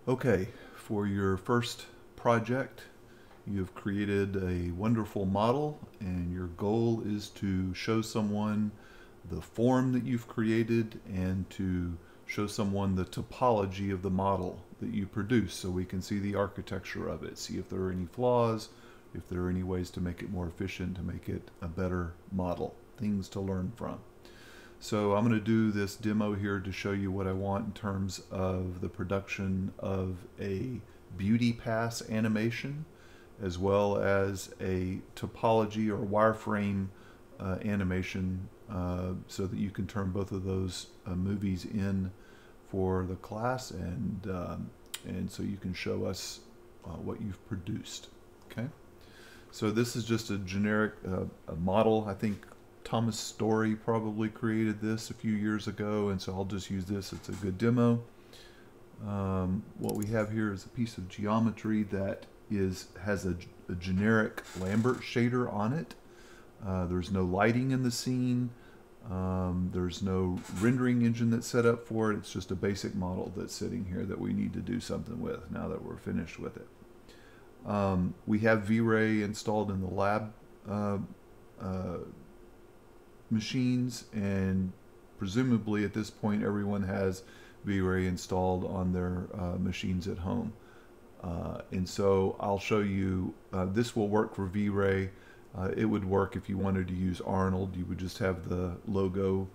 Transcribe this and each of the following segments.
Okay, for your first project, you've created a wonderful model, and your goal is to show someone the form that you've created and to show someone the topology of the model that you produce so we can see the architecture of it, see if there are any flaws, if there are any ways to make it more efficient, to make it a better model, things to learn from. So I'm going to do this demo here to show you what I want in terms of the production of a beauty pass animation, as well as a topology or wireframe animation, so that you can turn both of those movies in for the class, and so you can show us what you've produced. Okay. So this is just a generic a model. I think Thomas Story probably created this a few years ago, and so I'll just use this. It's a good demo. What we have here is a piece of geometry that has a generic Lambert shader on it. There's no lighting in the scene. There's no rendering engine that's set up for it. It's just a basic model that's sitting here that we need to do something with now that we're finished with it. We have V-Ray installed in the lab machines, and presumably at this point everyone has V-Ray installed on their machines at home. And so I'll show you, this will work for V-Ray. It would work if you wanted to use Arnold. You would just have the logo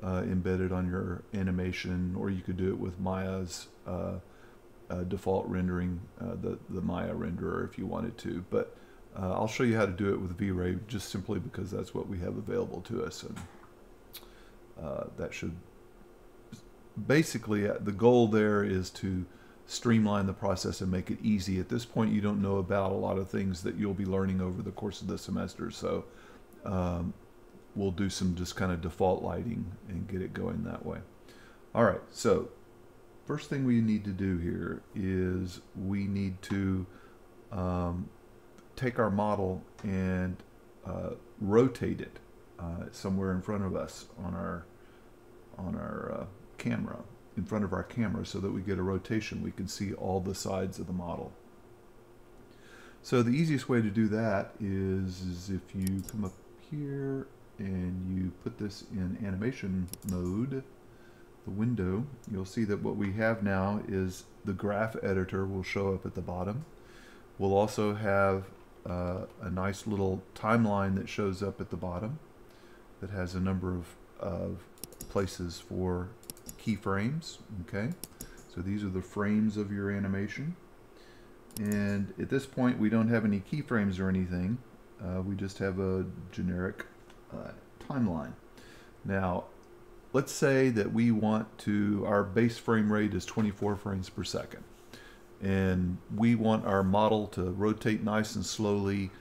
embedded on your animation, or you could do it with Maya's default rendering, the Maya renderer, if you wanted to. But I'll show you how to do it with V-Ray, just simply because that's what we have available to us, and that should basically, the goal there is to streamline the process and make it easy. At this point, you don't know about a lot of things that you'll be learning over the course of the semester, so we'll do some just kind of default lighting and get it going that way. All right, so first thing we need to do here is we need to take our model and rotate it somewhere in front of us on our camera, in front of our camera, so that we get a rotation. We can see all the sides of the model. So the easiest way to do that is if you come up here and you put this in animation mode, the window, you'll see that what we have now is the graph editor will show up at the bottom. We'll also have a nice little timeline that shows up at the bottom that has a number of places for keyframes. Okay, so these are the frames of your animation, and at this point we don't have any keyframes or anything. We just have a generic timeline. Now let's say that we want to, our base frame rate is 24 frames per second, and we want our model to rotate nice and slowly,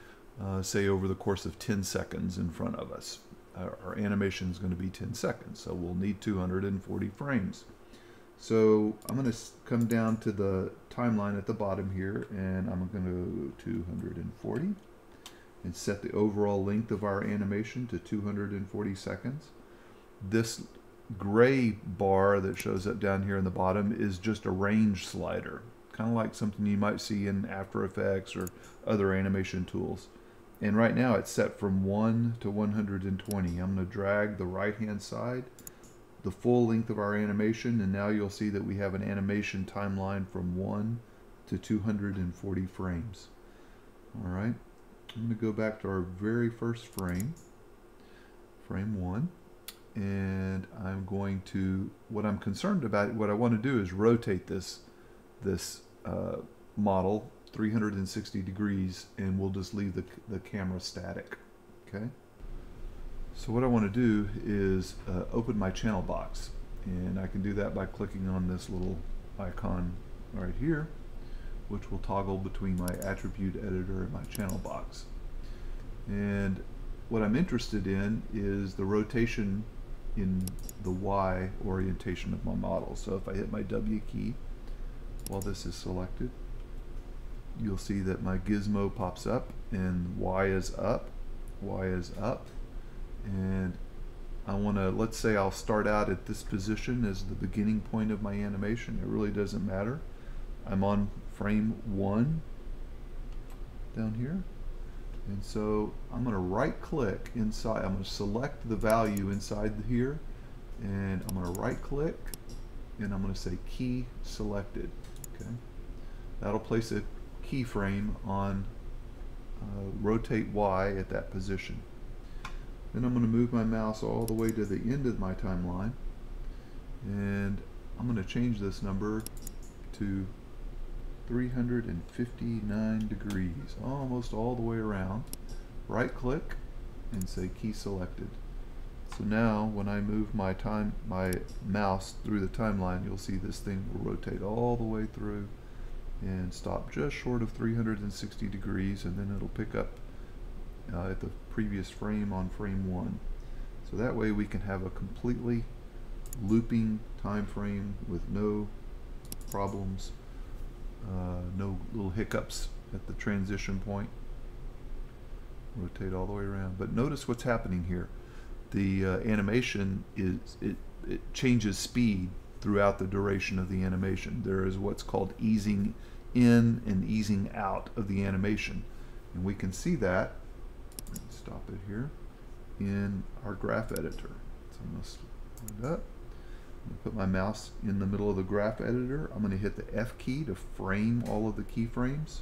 say over the course of 10 seconds in front of us. Our animation is going to be 10 seconds, so we'll need 240 frames. So I'm going to come down to the timeline at the bottom here, and I'm going to go 240 and set the overall length of our animation to 240 seconds. This gray bar that shows up down here in the bottom is just a range slider, kind of like something you might see in After Effects or other animation tools. And right now it's set from 1 to 120. I'm going to drag the right hand side, the full length of our animation, and now you'll see that we have an animation timeline from 1 to 240 frames. Alright, I'm going to go back to our very first frame, frame 1, and I'm going to, what I'm concerned about, what I want to do is rotate this model 360 degrees, and we'll just leave the camera static. Okay, so what I want to do is open my channel box, and I can do that by clicking on this little icon right here, which will toggle between my attribute editor and my channel box. And what I'm interested in is the rotation in the Y orientation of my model. So if I hit my W key while this is selected, you'll see that my gizmo pops up and Y is up, and I want to, let's say I'll start out at this position as the beginning point of my animation. It really doesn't matter. I'm on frame 1 down here. And so I'm going to right click inside. I'm going to select the value inside here, and I'm going to right click, and I'm going to say key selected. Okay, that'll place a keyframe on rotate Y at that position. Then I'm going to move my mouse all the way to the end of my timeline, and I'm going to change this number to 359 degrees, almost all the way around. Right click and say key selected. So now when I move my mouse through the timeline, you'll see this thing will rotate all the way through and stop just short of 360 degrees, and then it'll pick up at the previous frame on frame 1. So that way we can have a completely looping time frame with no problems. No little hiccups at the transition point. Rotate all the way around. But notice what's happening here. The animation it changes speed throughout the duration of the animation. There is what's called easing in and easing out of the animation. And we can see that, stop it here, in our graph editor. So I'm going to slow it up. I'm going to put my mouse in the middle of the graph editor. I'm going to hit the F key to frame all of the keyframes,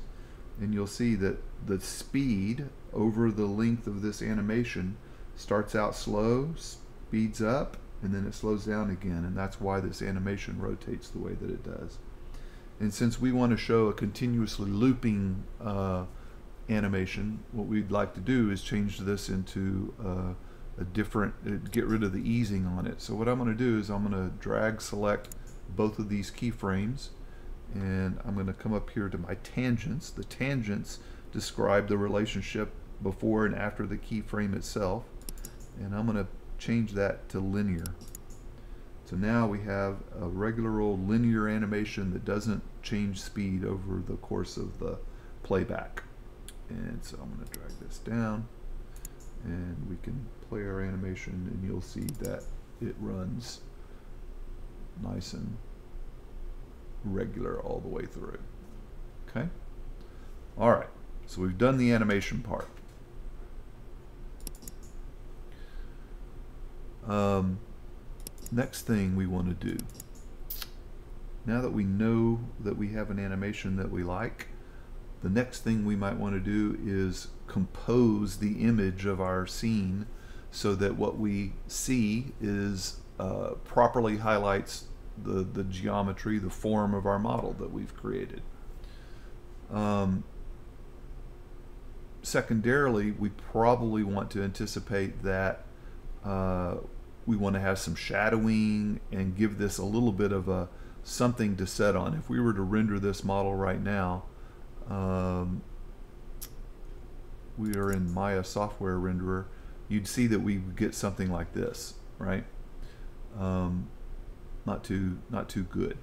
and you'll see that the speed over the length of this animation starts out slow, speeds up, and then it slows down again, and that's why this animation rotates the way that it does. And since we want to show a continuously looping animation, what we'd like to do is change this into a different, get rid of the easing on it. So what I'm going to do is I'm going to drag select both of these keyframes, and I'm going to come up here to my tangents. The tangents describe the relationship before and after the keyframe itself, and I'm going to change that to linear. So now we have a regular old linear animation that doesn't change speed over the course of the playback. And so I'm going to drag this down, and we can play our animation, and you'll see that it runs nice and regular all the way through. Okay? Alright, so we've done the animation part. Next thing we want to do, now that we know that we have an animation that we like, the next thing we might want to do is compose the image of our scene so that what we see is properly highlights the geometry, the form of our model that we've created. Secondarily, we probably want to anticipate that we want to have some shadowing and give this a little bit of a something to set on. If we were to render this model right now, we are in Maya software renderer, you'd see that we would get something like this, right? Not too good.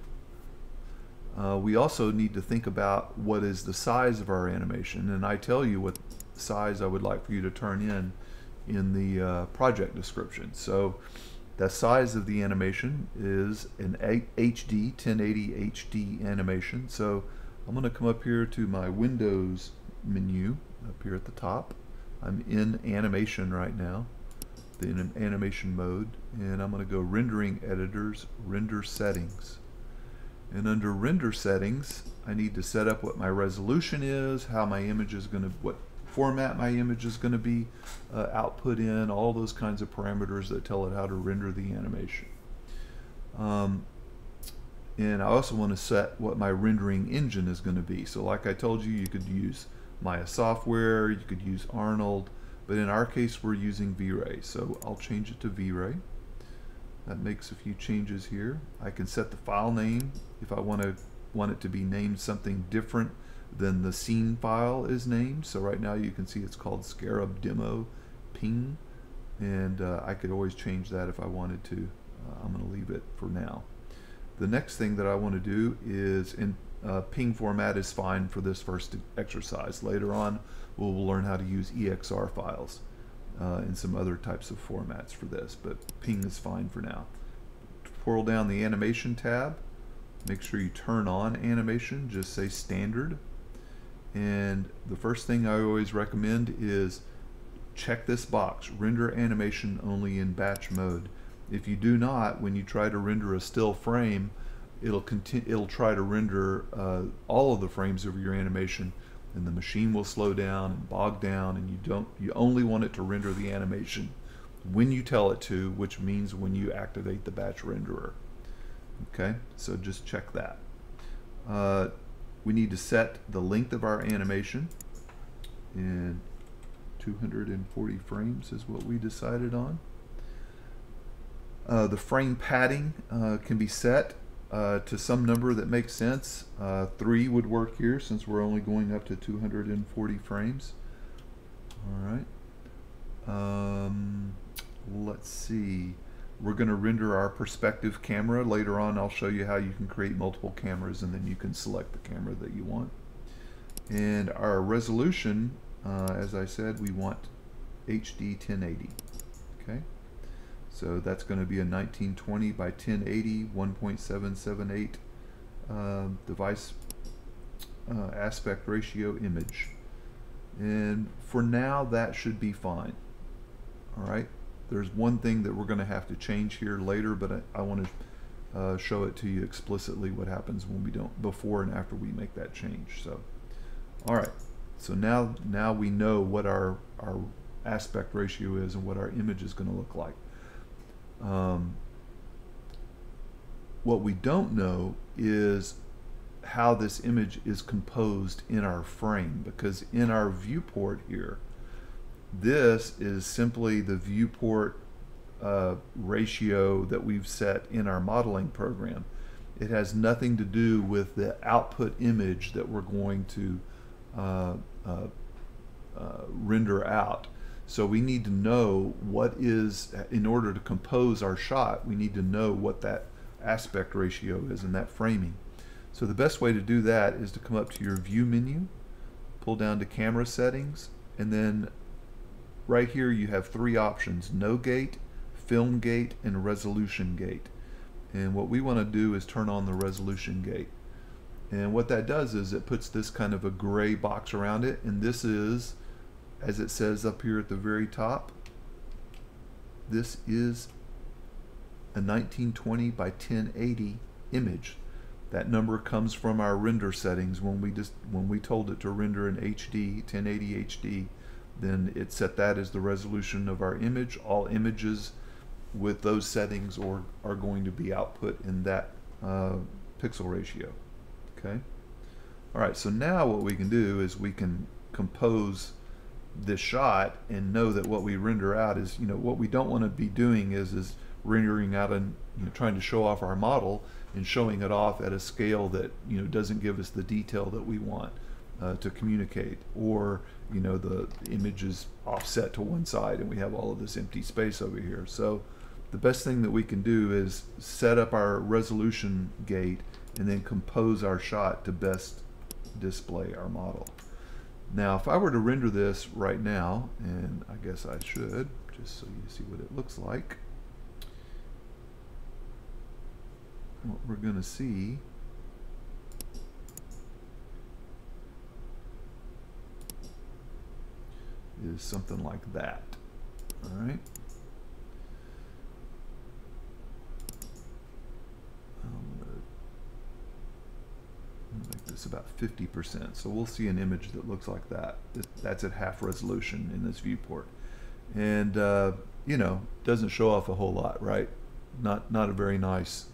We also need to think about what is the size of our animation, and I tell you what size I would like for you to turn in the project description. So the size of the animation is an HD 1080 HD animation. So I'm going to come up here to my Windows menu up here at the top. I'm in animation right now, the animation mode, and I'm going to go rendering editors, render settings. And under render settings, I need to set up what my resolution is, how my image is going to, what format my image is going to be output in, all those kinds of parameters that tell it how to render the animation. And I also want to set what my rendering engine is going to be. So like I told you, you could use Maya software, you could use Arnold, but in our case we're using V-Ray. So I'll change it to V-Ray. That makes a few changes here. I can set the file name if I want it to be named something different than the scene file is named. So right now you can see it's called Scarab Demo Ping, and I could always change that if I wanted to. I'm going to leave it for now. The next thing that I want to do is, in ping format is fine for this first exercise. Later on we'll learn how to use EXR files and some other types of formats for this, but ping is fine for now. Twirl down the animation tab, make sure you turn on animation, just say standard. And the first thing I always recommend is check this box, render animation only in batch mode. If you do not, when you try to render a still frame, it'll try to render all of the frames of your animation, and the machine will slow down and bog down, and you only want it to render the animation when you tell it to, which means when you activate the batch renderer. Okay, so just check that. We need to set the length of our animation, and 240 frames is what we decided on. The frame padding can be set to some number that makes sense. 3 would work here since we're only going up to 240 frames. All right. Let's see. We're going to render our perspective camera. Later on, I'll show you how you can create multiple cameras, and then you can select the camera that you want. And our resolution, as I said, we want HD 1080. Okay. So that's going to be a 1920 by 1080, 1.778 device aspect ratio image. And for now, that should be fine. All right. There's one thing that we're going to have to change here later, but I want to show it to you explicitly what happens when we don't, before and after we make that change. So, all right. So now we know what our aspect ratio is and what our image is going to look like. What we don't know is how this image is composed in our frame, because in our viewport here, this is simply the viewport ratio that we've set in our modeling program. It has nothing to do with the output image that we're going to render out. So we need to know what is, in order to compose our shot, we need to know what that aspect ratio is in that framing. So the best way to do that is to come up to your view menu, pull down to camera settings, and then right here you have 3 options: no gate, film gate, and resolution gate. And what we want to do is turn on the resolution gate. And what that does is it puts this kind of a gray box around it, and this is, as it says up here at the very top, this is a 1920 by 1080 image. That number comes from our render settings. When we told it to render in HD, 1080 HD, then it set that as the resolution of our image. All images with those settings are going to be output in that pixel ratio. Okay. All right. So now what we can do is we can compose this shot and know that what we render out is, what we don't want to be doing is rendering out and trying to show off our model and showing it off at a scale that doesn't give us the detail that we want to communicate, or the image is offset to one side and we have all of this empty space over here. So the best thing that we can do is set up our resolution gate and then compose our shot to best display our model. Now, if I were to render this right now, and I guess I should, just so you see what it looks like, what we're going to see is something like that. All right. I'm going to make this about 50%. So we'll see an image that looks like that. That's at half resolution in this viewport. And, doesn't show off a whole lot, right? Not a very nice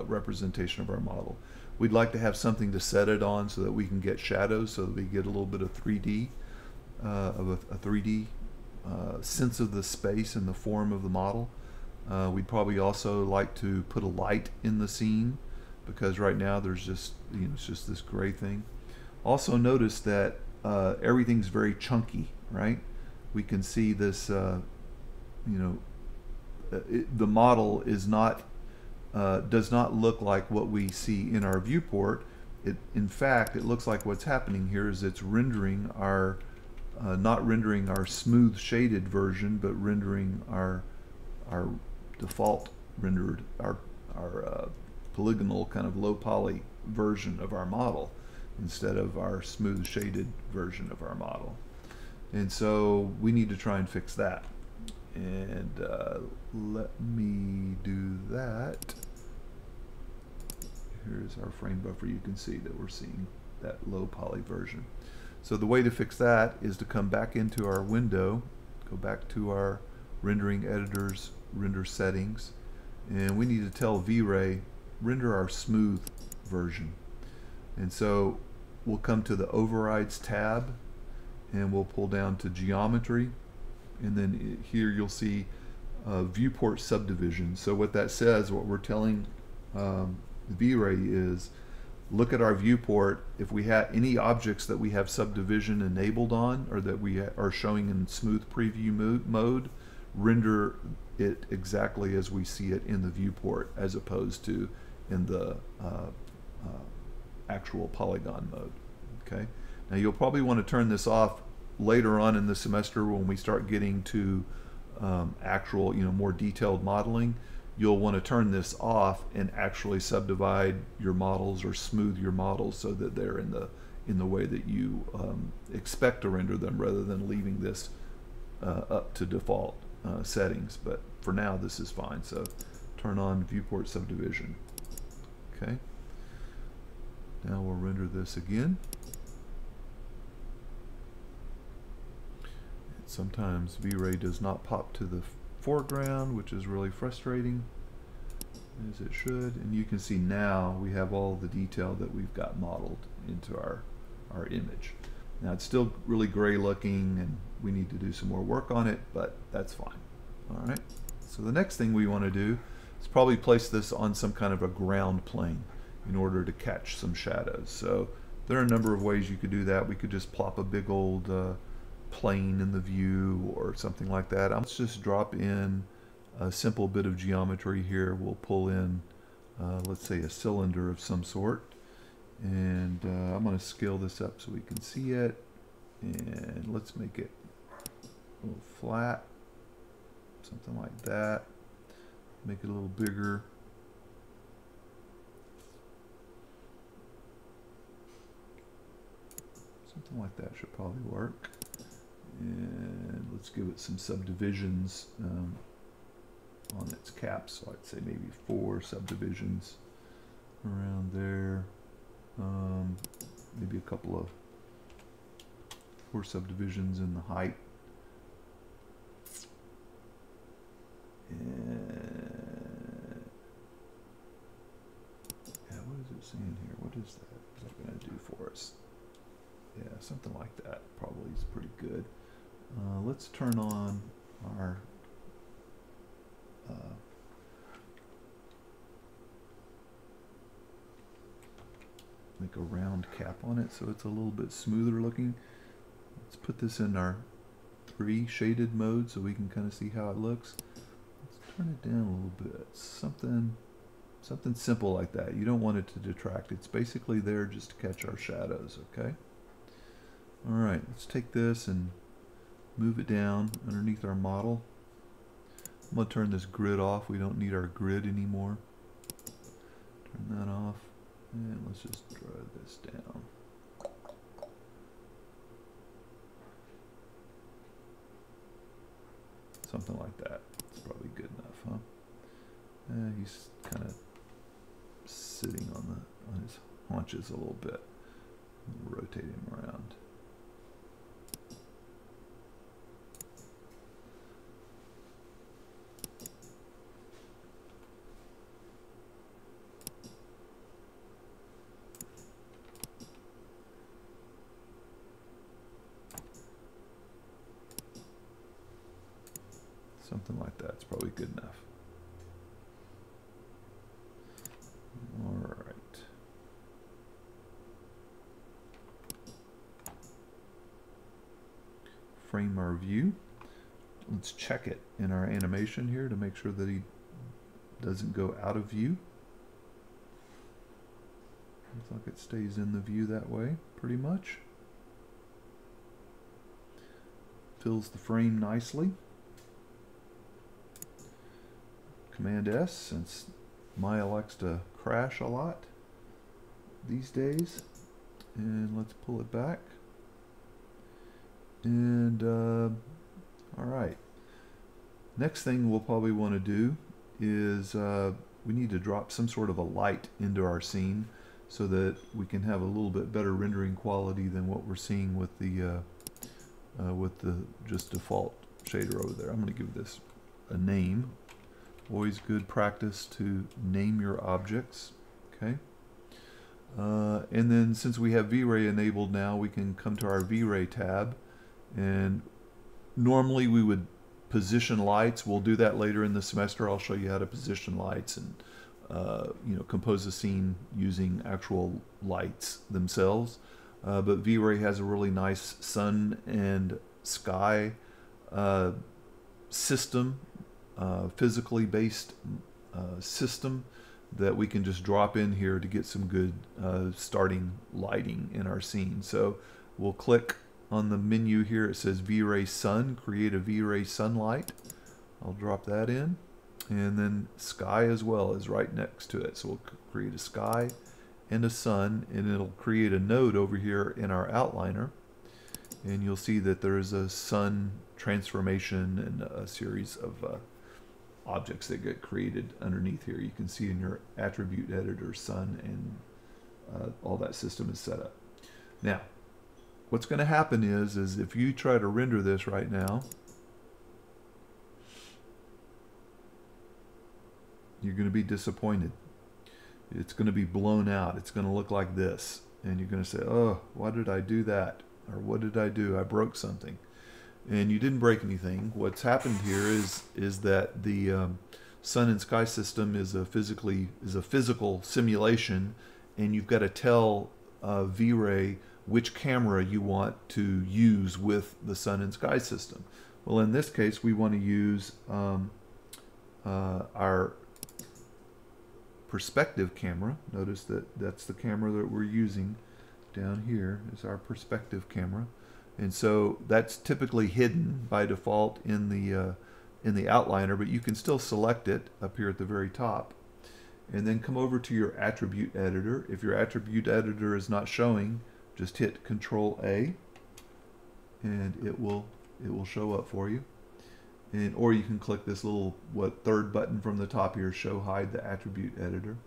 representation of our model. We'd like to have something to set it on so that we can get shadows, so that we get a little bit of 3D, a 3D sense of the space and the form of the model. We'd probably also like to put a light in the scene, because right now there's just, it's just this gray thing. Also notice that everything's very chunky, right? We can see this, the model is not, does not look like what we see in our viewport. In fact, it looks like what's happening here is it's rendering our, not rendering our smooth shaded version, but rendering our default rendered, our polygonal kind of low poly version of our model instead of our smooth shaded version of our model. And so we need to try and fix that. And let me do that. Here's our frame buffer. You can see that we're seeing that low poly version. So the way to fix that is to come back into our window, go back to our rendering editor's render settings, and we need to tell V-Ray render our smooth version. And so we'll come to the overrides tab and we'll pull down to geometry, and then here you'll see viewport subdivision. So what that says, what we're telling V-Ray is, look at our viewport. If we have any objects that we have subdivision enabled on, or that we are showing in smooth preview mode, render it exactly as we see it in the viewport, as opposed to in the actual polygon mode. Okay. Now you'll probably want to turn this off later on in the semester when we start getting to actual, more detailed modeling. You'll want to turn this off and actually subdivide your models or smooth your models so that they're in the way that you expect to render them, rather than leaving this up to default settings. But for now, this is fine. So turn on viewport subdivision. Okay. Now we'll render this again. And sometimes V-Ray does not pop to the foreground, which is really frustrating, as it should. And you can see now we have all the detail that we've got modeled into our image. Now it's still really gray looking and we need to do some more work on it, but that's fine. All right, so the next thing we want to do is probably place this on some kind of a ground plane in order to catch some shadows. So there are a number of ways you could do that. We could just plop a big old plane in the view or something like that. Let's just drop in a simple bit of geometry here. We'll pull in, let's say, a cylinder of some sort. And I'm going to scale this up so we can see it. And let's make it a little flat, something like that. Make it a little bigger. Something like that should probably work. And let's give it some subdivisions on its cap. So I'd say maybe 4 subdivisions around there. Maybe a couple of 4 subdivisions in the height. And yeah, what is it saying here? What is that? What's that going to do for us? Yeah, something like that probably is pretty good. Let's turn on our make a round cap on it so it's a little bit smoother looking. Let's put this in our 3 shaded mode so we can kind of see how it looks. Let's turn it down a little bit. Something simple like that. You don't want it to detract. It's basically there just to catch our shadows, okay? All right, let's take this and move it down underneath our model. I'm going to turn this grid off. We don't need our grid anymore. Turn that off. And let's just draw this down. Something like that. It's probably good enough, huh? He's kind of sitting on his haunches a little bit. Rotate him around. Something like that. It's probably good enough. All right. Frame our view. Let's check it in our animation here to make sure that he doesn't go out of view. Looks like it stays in the view that way, pretty much. Fills the frame nicely. Command S, since Maya likes to crash a lot these days. And let's pull it back. And all right. Next thing we'll probably want to do is we need to drop some sort of a light into our scene so that we can have a little bit better rendering quality than what we're seeing with the just default shader over there. I'm going to give this a name. Always good practice to name your objects. Okay. And then since we have V-Ray enabled now, we can come to our V-Ray tab, and normally we would position lights. We'll do that later in the semester. I'll show you how to position lights and compose a scene using actual lights themselves. But V-Ray has a really nice sun and sky system, physically based system that we can just drop in here to get some good starting lighting in our scene. So we'll click on the menu here. It says V-Ray Sun, create a V-Ray sunlight. I'll drop that in. And then sky as well is right next to it. So we'll create a sky and a sun, and it'll create a node over here in our outliner. And you'll see that there is a sun transformation and a series of objects that get created underneath here. You can see in your attribute editor sun, and all that system is set up. Now, what's going to happen is if you try to render this right now, you're going to be disappointed. It's going to be blown out. It's going to look like this. And you're going to say, oh, why did I do that? Or what did I do? I broke something. And you didn't break anything. What's happened here is that the sun and sky system is a physical simulation, and you've got to tell V-Ray which camera you want to use with the sun and sky system. Well, in this case, we want to use our perspective camera. Notice that that's the camera that we're using down here is our perspective camera. And so that's typically hidden by default in the outliner, but you can still select it up here at the very top. And then come over to your attribute editor. If your attribute editor is not showing, just hit Control A, and it will show up for you. And or you can click this little third button from the top here, show hide the attribute editor.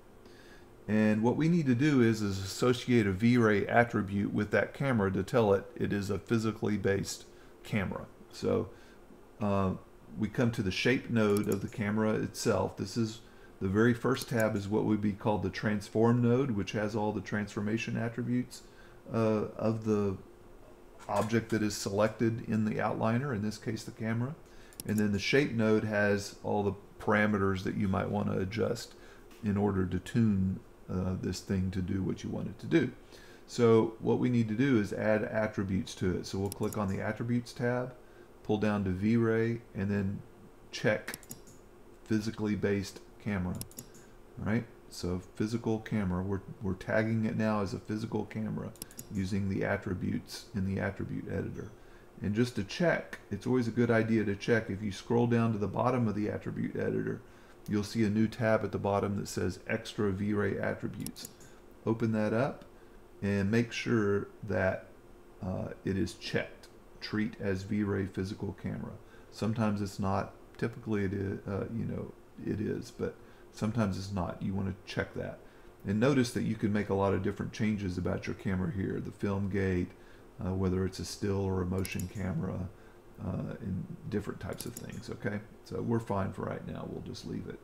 And what we need to do is associate a V-Ray attribute with that camera to tell it is a physically based camera. So we come to the shape node of the camera itself. This is the very first tab, is what would be called the transform node, which has all the transformation attributes of the object that is selected in the outliner, in this case the camera. And then the shape node has all the parameters that you might want to adjust in order to tune this thing to do what you want it to do. So what we need to do is add attributes to it. So we'll click on the Attributes tab, pull down to V-Ray, and then check Physically Based Camera. All right, so physical camera, we're tagging it now as a physical camera using the attributes in the attribute editor. And just to check, it's always a good idea to check. If you scroll down to the bottom of the attribute editor, you'll see a new tab at the bottom that says Extra V-Ray Attributes. Open that up and make sure that it is checked. Treat as V-Ray physical camera. Sometimes it's not. Typically it is, it is, but sometimes it's not. You want to check that. And notice that you can make a lot of different changes about your camera here. The film gate, whether it's a still or a motion camera, and different types of things. Okay, so we're fine for right now. We'll just leave it.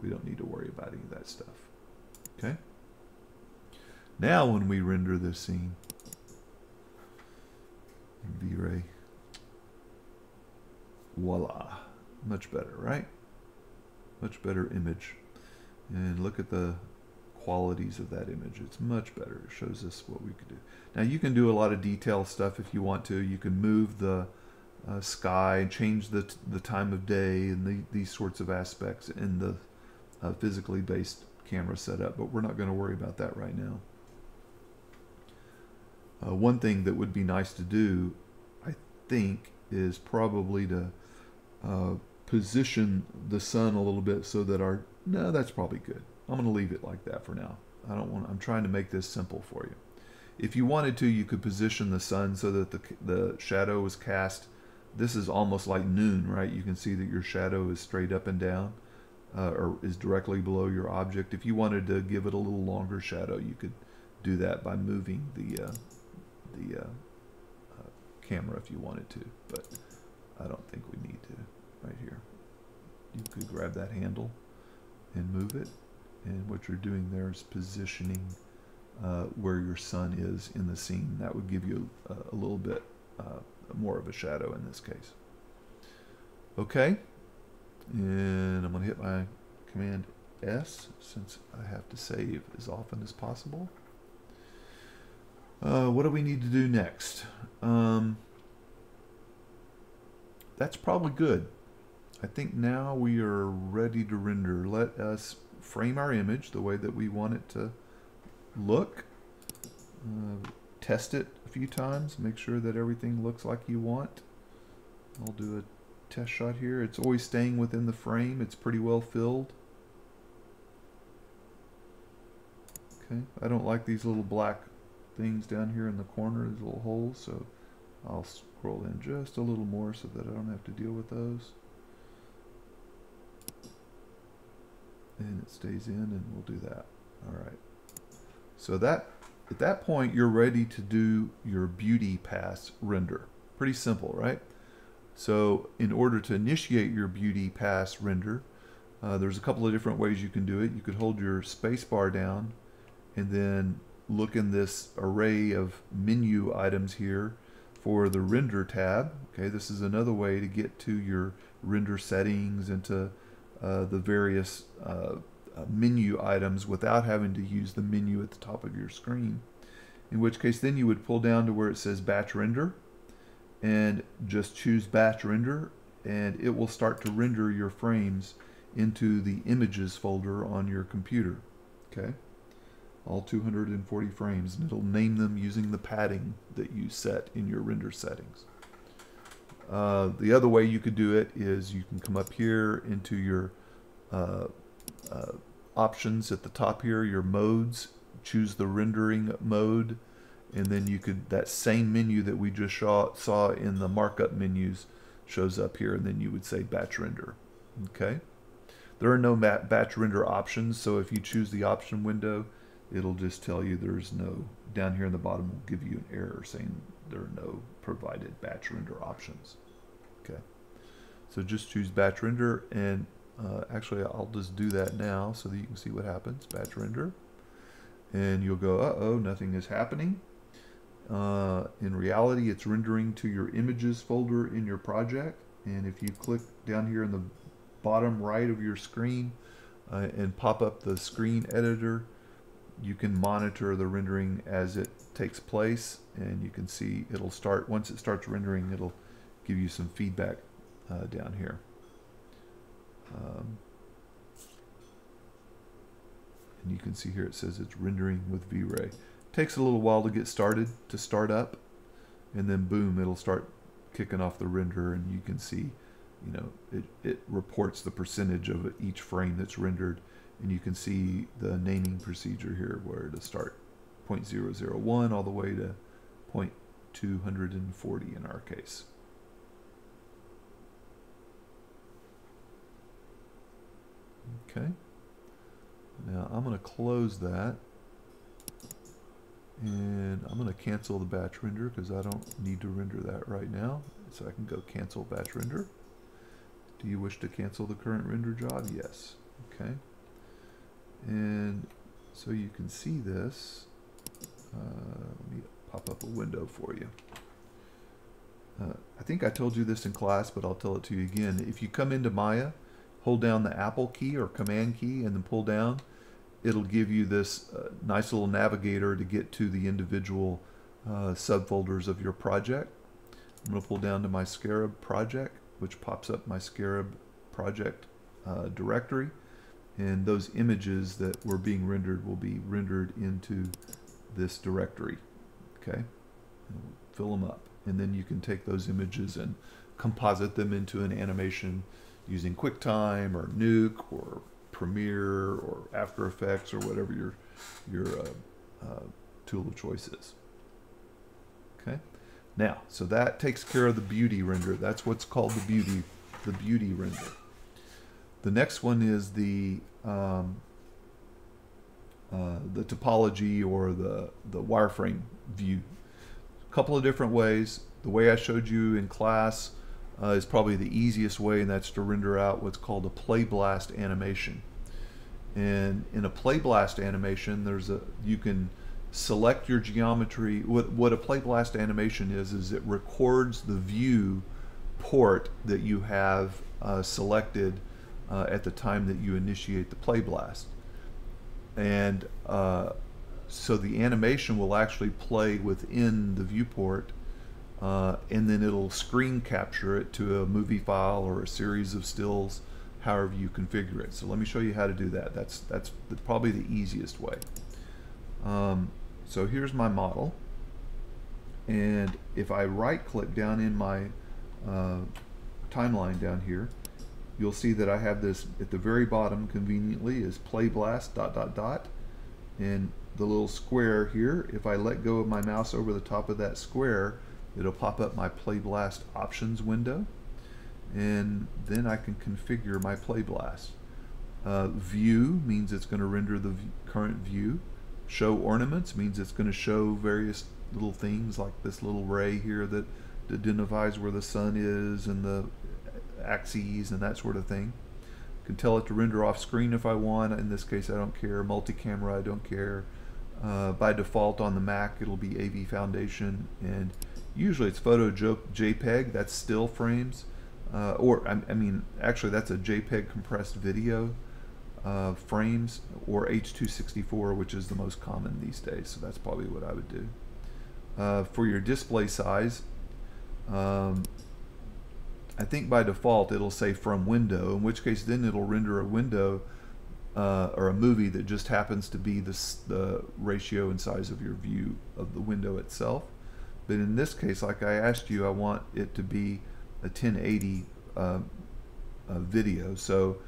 We don't need to worry about any of that stuff. Okay. Now when we render this scene, V-Ray, voila, much better, right? Much better image. And look at the qualities of that image. It's much better. It shows us what we could do. Now you can do a lot of detail stuff if you want to. You can move the sky, change the time of day, and these sorts of aspects in the physically based camera setup, but we're not going to worry about that right now. One thing that would be nice to do, I think, is probably to position the sun a little bit so that our No, that's probably good. I'm going to leave it like that for now. I'm trying to make this simple for you. If you wanted to, you could position the sun so that the shadow is cast. This is almost like noon, right? You can see that your shadow is straight up and down, or is directly below your object. If you wanted to give it a little longer shadow, you could do that by moving the camera if you wanted to, but I don't think we need to right here. You could grab that handle and move it, and what you're doing there is positioning where your sun is in the scene. That would give you a little bit more of a shadow in this case. Okay, and I'm going to hit my Command S since I have to save as often as possible. What do we need to do next? That's probably good. I think now we are ready to render. Let us frame our image the way that we want it to look. Test it a few times. Make sure that everything looks like you want. I'll do a test shot here. It's always staying within the frame. It's pretty well filled. Okay. I don't like these little black things down here in the corner, these little holes, so I'll scroll in just a little more so that I don't have to deal with those. And it stays in, and we'll do that. All right. So that at that point, you're ready to do your beauty pass render. Pretty simple, right? So in order to initiate your beauty pass render, there's a couple of different ways you can do it. You could hold your space bar down and then look in this array of menu items here for the render tab. Okay, this is another way to get to your render settings and to the various menu items without having to use the menu at the top of your screen. In which case then you would pull down to where it says batch render and just choose batch render, and it will start to render your frames into the images folder on your computer. Okay, all 240 frames, and it'll name them using the padding that you set in your render settings. The other way you could do it is you can come up here into your options at the top here, your modes, choose the rendering mode, and then you could, that same menu that we just saw in the markup menus shows up here, and then you would say batch render. Okay, there are no batch render options, so if you choose the option window, it'll just tell you there's no, down here in the bottom will give you an error saying there are no provided batch render options. Okay, so just choose batch render, and actually I'll just do that now so that you can see what happens. Batch render, and you'll go, uh-oh, nothing is happening. In reality, it's rendering to your images folder in your project, and if you click down here in the bottom right of your screen and pop up the screen editor, you can monitor the rendering as it takes place, and you can see it'll start, once it starts rendering, it'll give you some feedback down here. And you can see here it says it's rendering with V-Ray. Takes a little while to get started, to start up, and then boom, it'll start kicking off the render, and you can see, you know, it reports the percentage of each frame that's rendered, and you can see the naming procedure here where to start 0.001 all the way to 0.240 in our case. Okay, now I'm going to close that, and I'm going to cancel the batch render because I don't need to render that right now. So I can go cancel batch render. Do you wish to cancel the current render job? Yes. Okay. And so you can see this. Let me pop up a window for you. I think I told you this in class, but I'll tell it to you again. If you come into Maya, hold down the Apple key or Command key and then pull down, it'll give you this nice little navigator to get to the individual subfolders of your project. I'm going to pull down to my Scarab project, which pops up my Scarab project directory, and those images that were being rendered will be rendered into this directory. Okay, and we'll fill them up, and then you can take those images and composite them into an animation using QuickTime or Nuke or Premiere or After Effects or whatever your tool of choice is. Okay. Now, so that takes care of the beauty render. That's what's called the beauty render. The next one is the topology or the wireframe view. A couple of different ways. The way I showed you in class is probably the easiest way, and that's to render out what's called a Playblast animation. And in a Playblast animation, you can select your geometry. What a Playblast animation is it records the view port that you have selected at the time that you initiate the Playblast. And so the animation will actually play within the viewport, and then it'll screen capture it to a movie file or a series of stills, however you configure it. So let me show you how to do that. That's probably the easiest way. So here's my model, and if I right click down in my timeline down here, you'll see that I have this at the very bottom conveniently is Playblast ... and the little square here, if I let go of my mouse over the top of that square, it'll pop up my Playblast options window, and then I can configure my Playblast. View means it's going to render the current view. Show ornaments means it's going to show various little things like this little ray here that identifies where the sun is and the axes and that sort of thing. Can tell it to render off screen if I want. In this case I don't care. Multi-camera I don't care. By default on the Mac it'll be AV Foundation, and usually it's photo JPEG, that's still frames, or I mean actually that's a JPEG compressed video frames, or H.264, which is the most common these days, so that's probably what I would do. For your display size, I think by default it'll say from window, in which case then it'll render a window or a movie that just happens to be the ratio and size of your view of the window itself. But in this case, like I asked you, I want it to be a 1080 video. So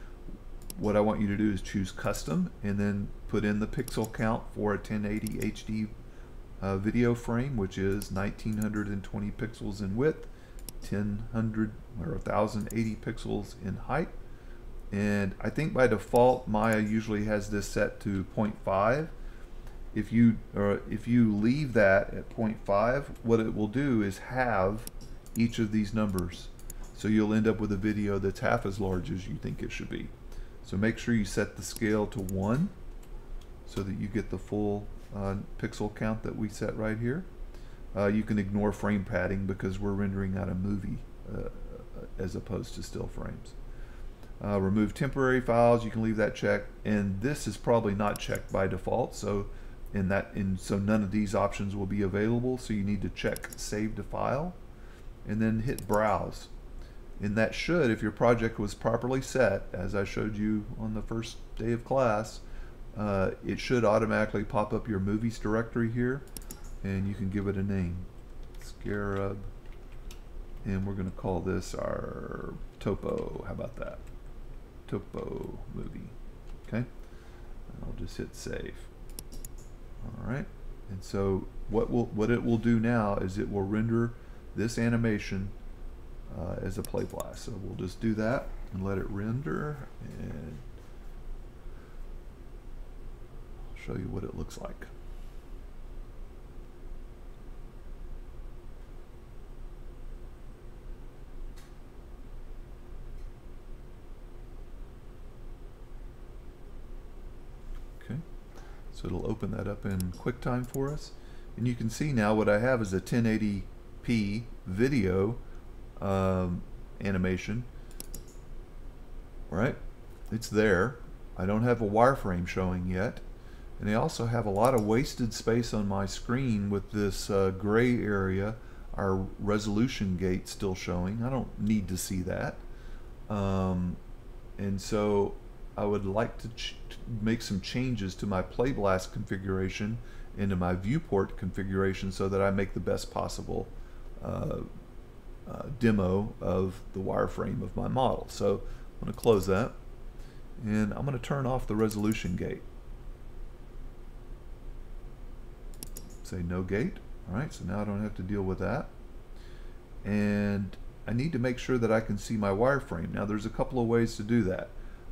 what I want you to do is choose custom and then put in the pixel count for a 1080 HD video frame, which is 1920 pixels in width, 1080 pixels in height. And I think by default Maya usually has this set to 0.5. If you leave that at 0.5, what it will do is halve each of these numbers. So you'll end up with a video that's half as large as you think it should be. So make sure you set the scale to 1 so that you get the full pixel count that we set right here. You can ignore frame padding because we're rendering out a movie as opposed to still frames. Remove temporary files, you can leave that checked, and this is probably not checked by default, so so none of these options will be available, so you need to check save to file and then hit browse. And that should, if your project was properly set, as I showed you on the first day of class, it should automatically pop up your movies directory here, and you can give it a name, Scarab, and we're going to call this our Topo. How about that? Topo movie. Okay, and I'll just hit save. All right, and so what it will do now is it will render this animation as a Playblast. So we'll just do that and let it render, and I'll show you what it looks like. So it'll open that up in QuickTime for us, and you can see now what I have is a 1080p video animation. Right, it's there. I don't have a wireframe showing yet, and I also have a lot of wasted space on my screen with this gray area, our resolution gate, still showing. I don't need to see that, and so I would like to make some changes to my Playblast configuration and to my viewport configuration so that I make the best possible demo of the wireframe of my model. So I'm going to close that, And I'm going to turn off the resolution gate. Say no gate. Alright, so now I don't have to deal with that. And I need to make sure that I can see my wireframe. Now there's a couple of ways to do that.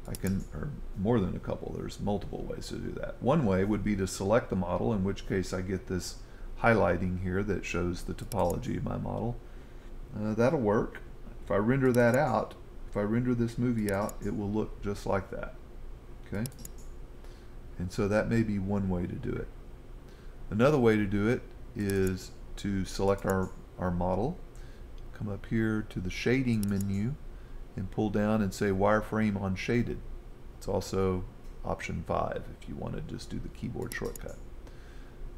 I can, or more than a couple, there's multiple ways to do that. One way would be to select the model, in which case I get this highlighting here that shows the topology of my model. That'll work. If I render that out, if I render this movie out, it will look just like that. Okay? And so that may be one way to do it. Another way to do it is to select our model, come up here to the shading menu, and pull down and say wireframe on shaded. It's also option 5 if you want to just do the keyboard shortcut.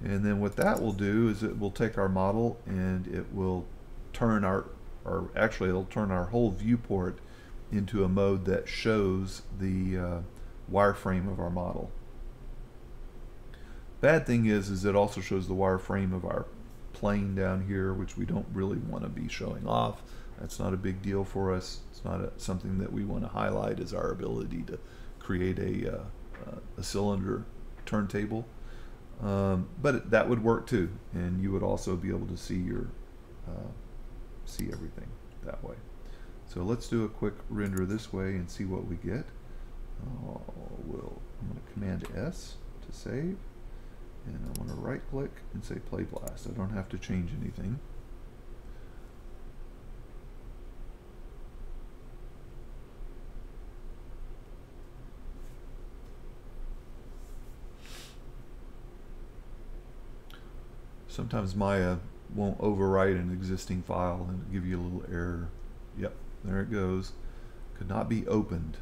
And then what that will do is it will take our model and it will turn it'll turn our whole viewport into a mode that shows the wireframe of our model. Bad thing is it also shows the wireframe of our plane down here, which we don't really want to be showing off. That's not a big deal for us. It's not something that we want to highlight as our ability to create a cylinder turntable. But that would work too, and you would also be able to see your see everything that way. So let's do a quick render this way and see what we get. I'm going to Command S to save, and I'm going to right click and say Playblast. I don't have to change anything. Sometimes Maya won't overwrite an existing file and give you a little error. Yep, there it goes. Could not be opened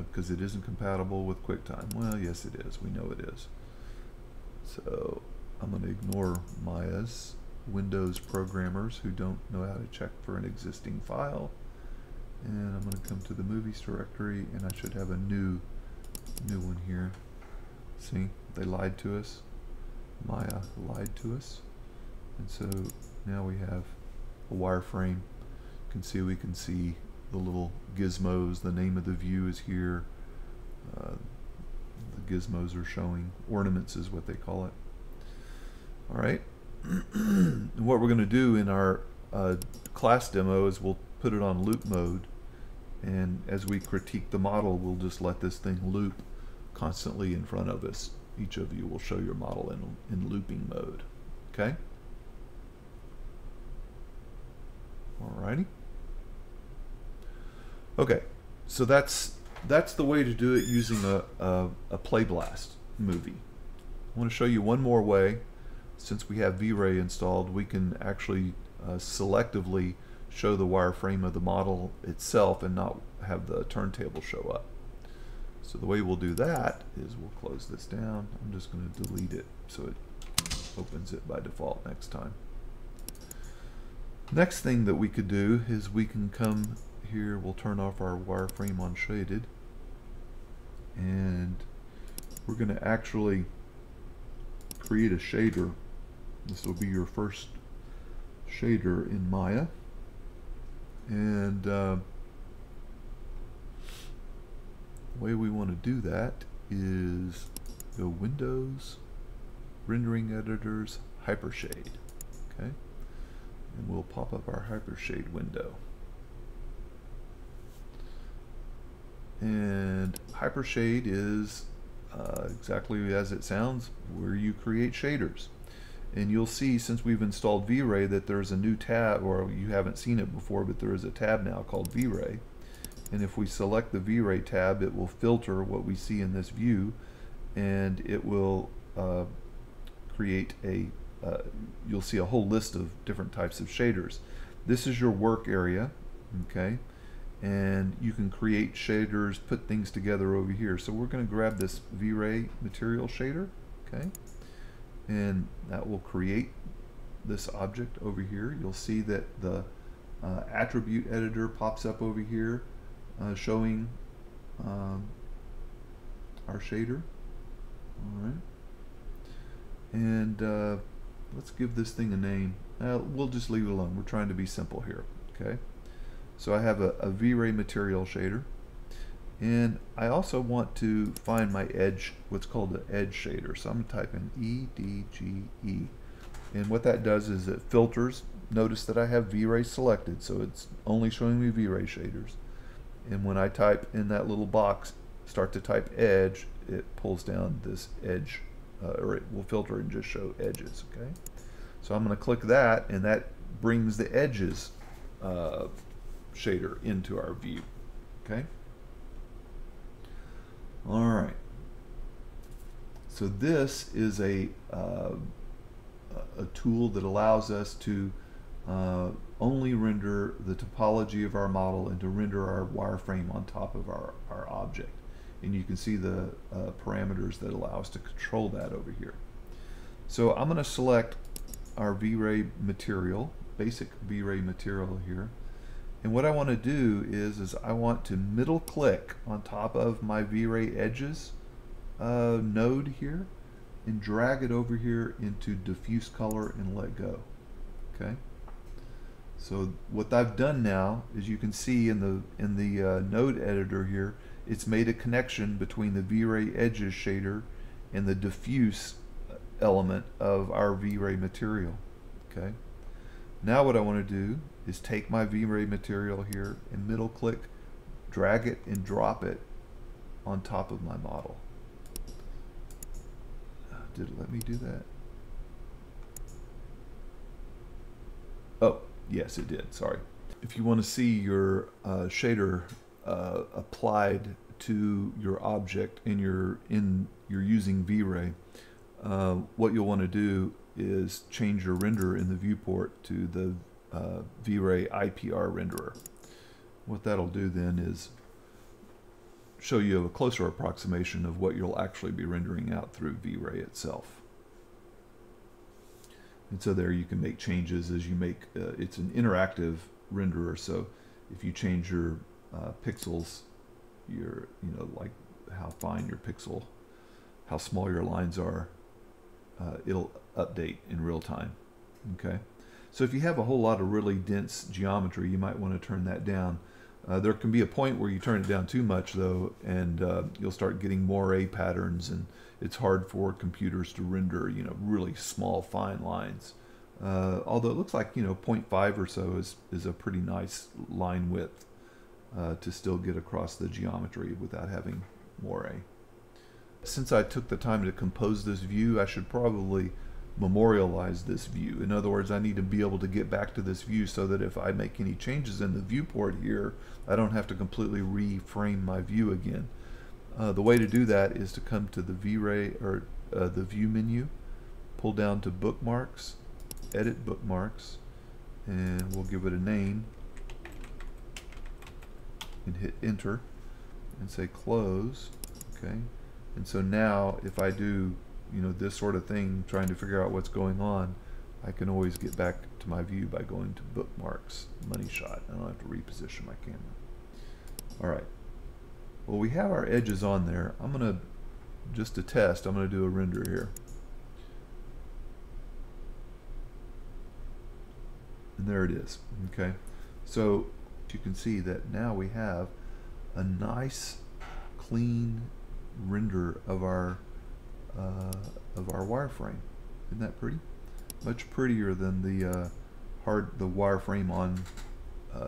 because it isn't compatible with QuickTime. Well, yes it is. We know it is. So I'm going to ignore Maya's Windows programmers who don't know how to check for an existing file. And I'm going to come to the movies directory, and I should have a new one here. See, they lied to us. Maya lied to us, and so now we have a wireframe. You can see, we can see the little gizmos. The name of the view is here. The gizmos are showing. Ornaments is what they call it. All right. And what we're going to do in our class demo is we'll put it on loop mode, and as we critique the model, we'll just let this thing loop constantly in front of us. Each of you will show your model in looping mode. Okay? Alrighty. Okay, so that's the way to do it using a Playblast movie. I want to show you one more way. Since we have V-Ray installed, we can actually selectively show the wireframe of the model itself and not have the turntable show up. So the way we'll do that is we'll close this down. I'm just going to delete it so it opens it by default next time. Next thing that we could do is we can come here, we'll turn off our wireframe on shaded, and we're going to actually create a shader. This will be your first shader in Maya, and the way we want to do that is go Windows, Rendering Editors, Hypershade. Okay, and we'll pop up our Hypershade window. And Hypershade is exactly as it sounds, where you create shaders. And you'll see, since we've installed V-Ray, that there's a new tab, or you haven't seen it before, but there is a tab now called V-Ray. And if we select the V-Ray tab, it will filter what we see in this view, and it will create a, you'll see a whole list of different types of shaders. This is your work area, okay? And you can create shaders, put things together over here. So we're going to grab this V-Ray material shader, okay? And that will create this object over here. You'll see that the attribute editor pops up over here, showing our shader. All right. And let's give this thing a name. We'll just leave it alone. We're trying to be simple here, okay? So I have a V-Ray material shader, And I also want to find my edge, what's called the edge shader. So I'm going to type in EDGE. And what that does is it filters. Notice that I have V-Ray selected, so it's only showing me V-Ray shaders. And when I type in that little box, start to type edge, it pulls down this edge, or it will filter and just show edges, okay? So I'm going to click that, and that brings the edges shader into our view, okay? All right. So this is a tool that allows us to only render the topology of our model and to render our wireframe on top of our object. And you can see the parameters that allow us to control that over here. So I'm going to select our V-Ray material, basic V-Ray material here. And what I want to do is I want to middle click on top of my V-Ray edges node here and drag it over here into diffuse color and let go. Okay. So what I've done now is you can see in the node editor here, it's made a connection between the V-Ray edges shader and the diffuse element of our V-Ray material. Okay. Now what I want to do is take my V-Ray material here and middle click, drag it and drop it on top of my model. Did it let me do that? Oh, yes it did, sorry. If you want to see your shader applied to your object and you're using V-Ray, what you'll want to do is change your render in the viewport to the V-Ray IPR renderer. What that'll do then is show you a closer approximation of what you'll actually be rendering out through V-Ray itself. And so there you can make changes as you make, it's an interactive renderer, so if you change your pixels, like how fine your pixel, how small your lines are, it'll update in real time. Okay, so if you have a whole lot of really dense geometry, you might want to turn that down. There can be a point where you turn it down too much though, and you'll start getting moire patterns, and it's hard for computers to render really small fine lines. Although it looks like 0.5 or so is a pretty nice line width to still get across the geometry without having moire. Since I took the time to compose this view, I should probably memorialize this view. In other words, I need to be able to get back to this view so that if I make any changes in the viewport here, I don't have to completely reframe my view again. The way to do that is to come to the V-Ray or the View menu, pull down to Bookmarks, Edit Bookmarks, and we'll give it a name and hit Enter and say Close. Okay, and so now if I do this sort of thing, trying to figure out what's going on, I can always get back to my view by going to Bookmarks, Money Shot. I don't have to reposition my camera. All right. Well, we have our edges on there. I'm going to, just to test, I'm going to do a render here. And there it is. Okay. So you can see that now we have a nice, clean render of our wireframe. Isn't that pretty? Much prettier than the wireframe on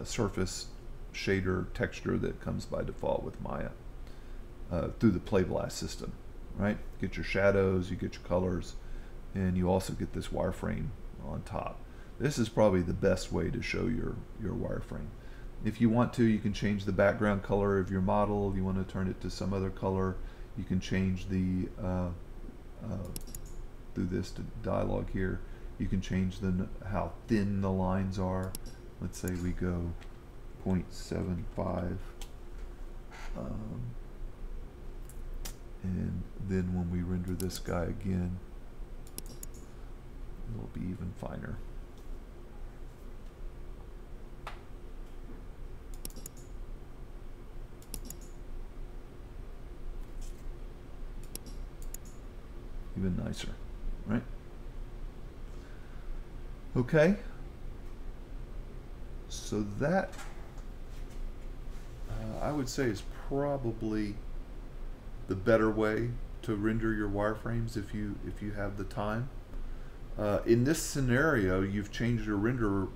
surface shader texture that comes by default with Maya through the Playblast system, right? Get your shadows, you get your colors, and you also get this wireframe on top. This is probably the best way to show your wireframe. If you want to, you can change the background color of your model. If you want to turn it to some other color, you can change the through this dialog here, you can change how thin the lines are. Let's say we go 0.75, and then when we render this guy again, it'll be even finer. Even nicer, right? Okay, so that I would say is probably the better way to render your wireframes if you have the time. In this scenario, you've changed your renderer,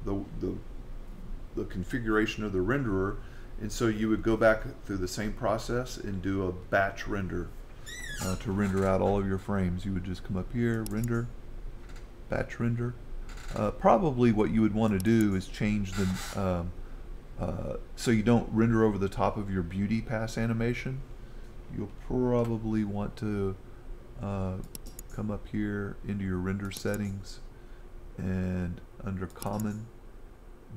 the configuration of the renderer, and so you would go back through the same process and do a batch render to render out all of your frames. You would just come up here, render, batch render. Probably what you would want to do is change the so you don't render over the top of your beauty pass animation. You'll probably want to come up here into your render settings, and under common,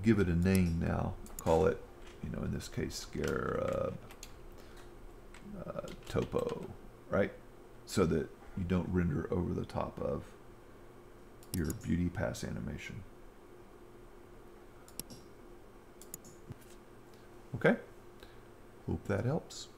give it a name now. Call it, in this case, Scarab Topo, right? So that you don't render over the top of your beauty pass animation. Okay, hope that helps.